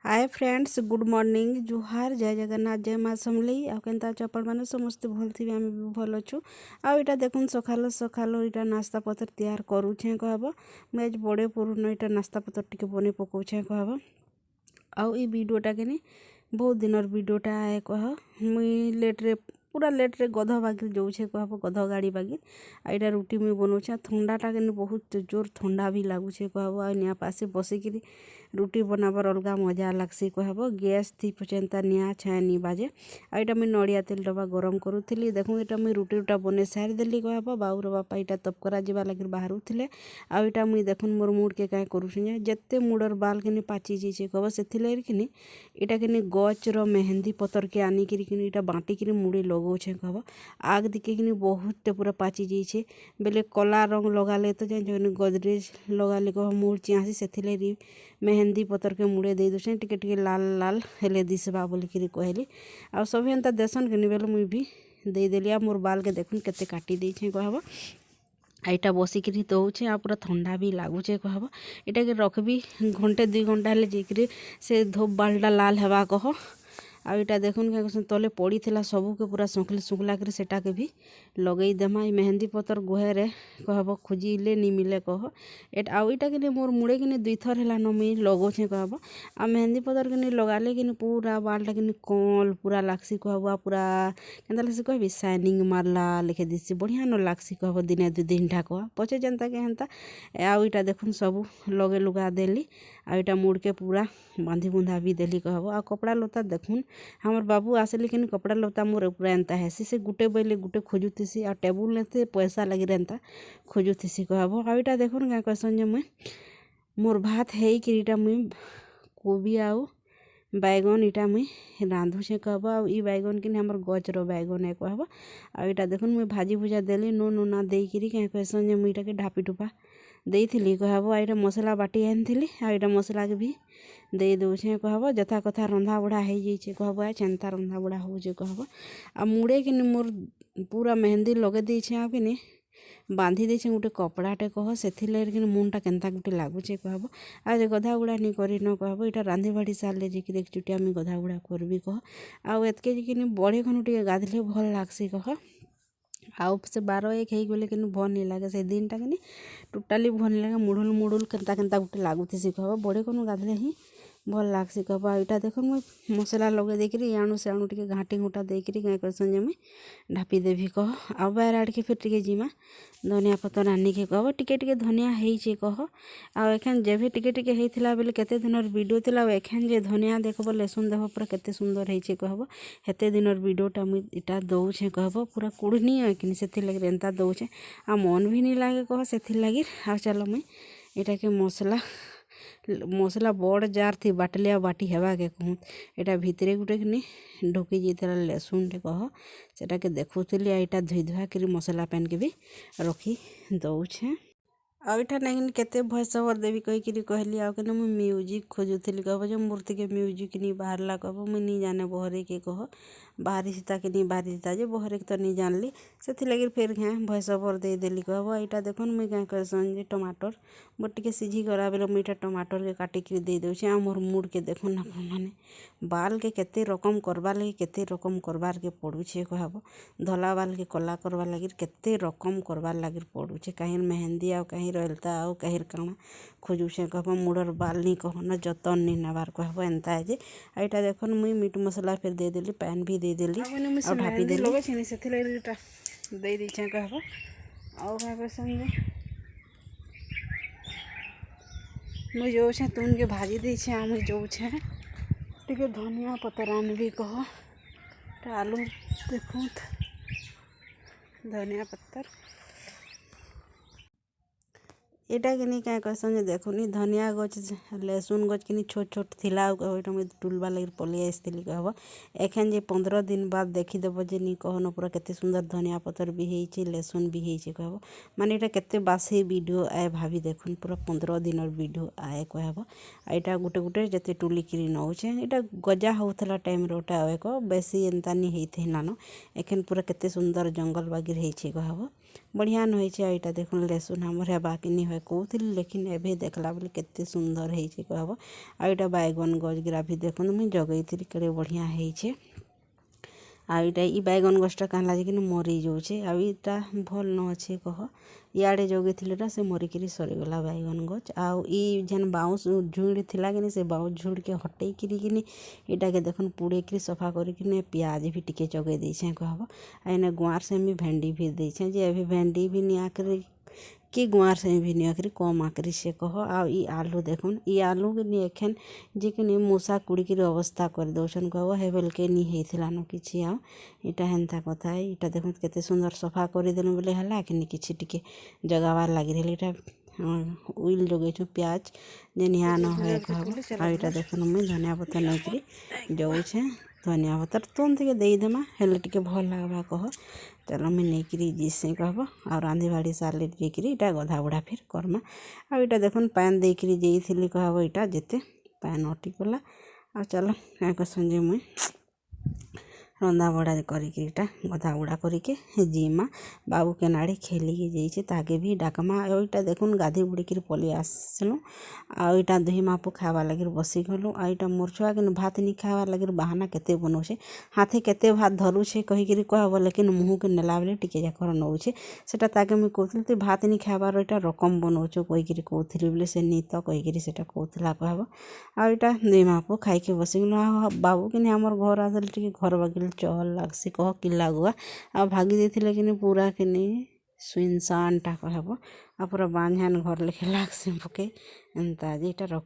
Hi friends, good morning, जुहार, जय जगन्नाथ, जय माँ समलेई। आ केनता अछ आपण मैंने समस्ते भल थी, आम भी भल अच्छु। आटा देखुन सकाल सकाल इटा नास्ता पतर तैयार करुछे कहब। मुझे आज बड़े पुरुन इटा नास्ता पतर टिके बने पकाउछे कहब। आउ ई वीडियोटा के नहीं बहुत दिन वीडियोटा आए कह मुई लेट्रे पूरा लेट्रे गध बागिर जाऊे कहब, गध गाड़ी बागिर। आईटा रुटी मुई बनाऊे। थंडाटा के बहुत जोर ठंडा भी लगुचे कहब। आ निआ पासे बसिक रुटी बनाबार अलग मजा लगसी कहब। गैस थी पचेंता निआ छानी बाजे। आईटा मुई नड़िया तेल डब्बा गरम करूली। देखूँ यहाँ मुई रुटी रुटा बने सारिदेली कहब। बाऊर बापा यहाँ तप करा जावा लगे बाहरुले। आईटा मुई देखुन मोर मुड़ के कहीं करुचे जिते मुड़र बाल के पाची जाइए कहब से कि इटा के गचर मेहंदी पतर के आनिकी इटा बाटिक मुड़े लगौछे कहब। आग दिखे कि बहुत पूरा पाची जाइए बेले कला रंग लगाले तो जान गदरेज लगाले कह मुड़ चियासी से मेहंदी पतर के मुड़े दे दूसरे टिके लाल लाल हेले दिसबा बोलिक कहली। आ सब एंता देसन के बेले मुई भी देदेली। आ मोर बाल के देखुन केते काटी देछे कहब। आईटा बसिक दौचे आ पूरा ठंडा भी लगुचे कहब। इटा के रखबी घंटे 2 घंटा हेले जाकि से धोप बालटा लाल हेबा कह। आईटा देखुन क्या तले पड़ी थिला सबू के पूरा सुखला कर सेटा के भी लगई देमा। मेहंदी पतर गुहेरे कहब खोजिले नहीं मिले कह। एट आईटा के मोर मुड़े कि 2 थर है मुई लगौछे कहब। आ मेहंदी पतर के लगाले कि पूरा बालटा कि कल पूरा लागसी कहब। पूरा केन्ता लगसी कहबी शाइनिंग मारला लिखे दिसी बढ़िया न लागसी कहब। दिने 2 दिन ढाक पचे जनता के हेन्ता आईटा देखुन सबू लगे लुगा देली। आईटा मुड़ के पूरा बांधी बुंधा भी देली कहब। आ कपड़ा लता देखुन हमर बाबू आसली कि कपड़ा लता मोर पूरा एंता हेसी से गुटे बैले गुटे खोजुतीसी। आ टेबुल लेते पैसा लगे एंता खोजुतीसी कहब। आईटा देखुन क्या कहसन जे मुई मोर भात है कि इटा मुई कोबी आउ बैगन इटा मुई रांधुछे कहब। आ ई बैगन कि हमर गचर बैगन है कहब। आ इटा देखुन मुई भाजी भुजा देली नून उना देकरी क्या कहसन जे मुई इटा के ढापी टुपा देइथिली कहब। आईटा मसला बाटी आनिथिली। आईटा मसला के भी दे दौछे कहब। जथा कथा रंधा बुढ़ा हो जाइए कहब। आ चेन्ता रंधा बुढ़ा होचे कहब। आ मुड़े कि मोर पूरा मेहंदी लगे देछे आ कि बांधी देछे गोटे कपड़ाटे कह से मुंडा केन्ता गुटे लगुचे कहब। आज गधा गुड़ा नहीं करी न कहब। इटा रांधि बाढ़ी सारे जी एक चुटिया मुई गधा गुड़ा करबी कह। आउ एतके जी बड़े खनु टे गाधले भल लागसी कह। आउ से 12-1 हो गले कि भल नहीं लगे से दिनटा कि टोटाली भल नहीं लगे। मुड़ुल मुड़ुल केन्ता केन्ता गुटे लगुथी कहब। बड़े खनु गाधले ही भल लागसी कहब। आईटा देख मुई मसला लगे देकरी आणु से आणु टे घाटी घुटा देकरी क्या कहसन जे मुई ढापी देवी कह। आ बाहर आड़के फिर टे जीमा धनिया पतर आनिके कहब। टिके धनिया होइछे कह। आ एखन जेबे टिके होइथिला बेले केते दिनर वीडियो थिला। एखन जे धनिया देखब लहसुन देखब पूरा केते सुंदर होइछे कहब। हेते दिनर वीडियोटा मुई इटा दौछे कहब। पूरा कुड़नी है कि से लगे एंता दौछे आ मन भी नहीं लगे कह से लगे। आ चलो मुई इटा के मसला बड़ जार थी बाटलिया बाटी हेबा के कहूँ एटा भितरे गुटे कि ढुकी जाइए लहसुन टे कह सेटा के देखुली। आईटा धोई धुआ कर मसला पेन के भी रखी दौछे। आईटा नहीं केते भॉइस ओवर देवी कहीकि कहली। आ कि मुई म्यूजिक खोजुली कहब जो मूर्ति के म्यूजिक नहीं बाहरला कहब। मुई नहीं जाने बहरे के कह बाहरी सीता के नहीं बाहरी सीता जे बहरे के तो नहीं जानली से लगे फिर क्या भॉइस ओवर दे देली कहब। यहाँ देखुन मुई क्या कहसन जे टमाटर मोर टिके सिझी गला बेले मुई टमाटर के काटिक दे दौचे। आ मोर मुड़ के देखुन मैंने बाल के केते रकम करवा लगे केते रकम करवार के पड़ुछे कहब। धला बाल के कला करवा लगे केते रकम करवार लगे पड़ुछे। कहीं मेहंदी आ कहीं रहता आउ कहीं काଣା खोजुछे कहब। मुड़र बाल नहीं कहना जतन नहीं नबार कहब एंता है जे। आईटा देखुन मुई मीट मसला फिर दे देली पैन भी दे देली और ढापी देली से दे दीछे कहब। और क्या कहसन मुई जाऊे तुन के भाजी देछे। आ मुई जाऊे टिके धनिया पतर आनबी कह। आलू देखूँ धनिया पत्तर एटा कि नहीं क्या कहसन देखुनी धनिया गच लहसुन गच कि छोट छोट थिला मुझे टुलवा लगे पलि आसती कहब। एखन जे 15 दिन बाद देखीदेव जे नहीं कहन पूरा केते सुंदर धनिया पतर भी होइछे लहसुन भी होइछे कहब। माने एटा केते बासी वीडियो आए भाभी देखुन पूरा 15 दिनर वीडियो आए कहब। एटा गुटे गुटे जते टुलिकी नौछे एटा गजा होता टाइम रोटा कह बेसी एंता नहीं होते न एखन पूरा केते सुंदर जंगल बागिर होइछे कहब। बढ़िया न होइछे। आ इटा देखुन लेसुन हमर हेबा कि नी होय कहूथिली, लेकिन एबे देखला बेले केते सुंदर ହେଇଛେ कहब। आ इटा बैगन गजगरा भी देखुन मुई जगैथिली केड़े बढ़िया ହେଇଛେ। आ इटा इ बैगन गछटा काहला जे कि मरी जाउछे। आ इटा भल न अच्छे कह, इयाड़े जगैथिलीटा से मरिकिरी सरीगला बैगन गछ। आउ इ जेन बाउंस झुंड थिला कि से बाउंस झुंड के हटई किनी इटा के देखुन पुड़ेकिरी सफा करिकिने प्याज भी टिके जगै देछे कहब। आ एने गुआर से भी भेंडी भी देछे जे अभी भेंडी भी नि आकरी कि गुआर से भी नि आकरी कम आकरी से कह। आ इ आलू देखुन, इ आलू के नि एखेन जे कि मूसा कुड़िकिरी अवस्था कर दउछन कहब। हेबेल के नि हेइथिला न किछि। आ इटा हेन्ता कथा है। इटा देखुन केते सुंदर सफा करिदेनु बोले हला कि किछि टिके जगावार लागि रहले। इटा उइल जगैछु प्याज जे निहा न होय कहब। आ इटा देखुन मुई धनिया पत्ता नैकरी जाउछे। धनिया पत्ता तुन থেকে ଦେଇଦେମା हेले टिके भल लागबा कह। चलो मुई नैकरी जीसे कहब। आ रांधी बाड़ी सारले जेकिरी इटा गधा बुढ़ा फिर करमा। आ इटा देखुन पैन देकिरी जेइथिली कहब। इटा जेते पैन अटिकला। आ चलो एक संजे मुई रंधा बड़ा करिकी इटा गधा बुढ़ा करिके जीमा। बाबू के नाड़ी खेलिकी जाइछे ताके भी डाकमा। आ इटा देखुन गाधी बुड़ीकिरी पलि आसलु। आ इटा दुही मापू खावा लागिर बसी गलु। आ इटा मोर छुआ के भात नि खावा लागिर बहाना केते बनौछे। हाथे केते भात धरुछे कहिकिरी कहब, लेकिन मुहू के नेला बेले टिके जाकर नौछे। सेटा ताके मुई कहथिली तु भात नि खाबार इटा रकम बनौछो कहिकिरी कहथिली बोले से नि त कहिकिरी सेटा कहथिला कहब। आ इटा दुही मापू खाइके बसी गलु। आ बाबू किनी हमर घर आसले टिके घर बागिल चहल लागसी कह कि लागुआ। आ भागी देथिले किनी पूरा किनी सुनसान टा कहब। आ पूरा बांझान घर लेखे लागसी पके एंता जे इटा रख।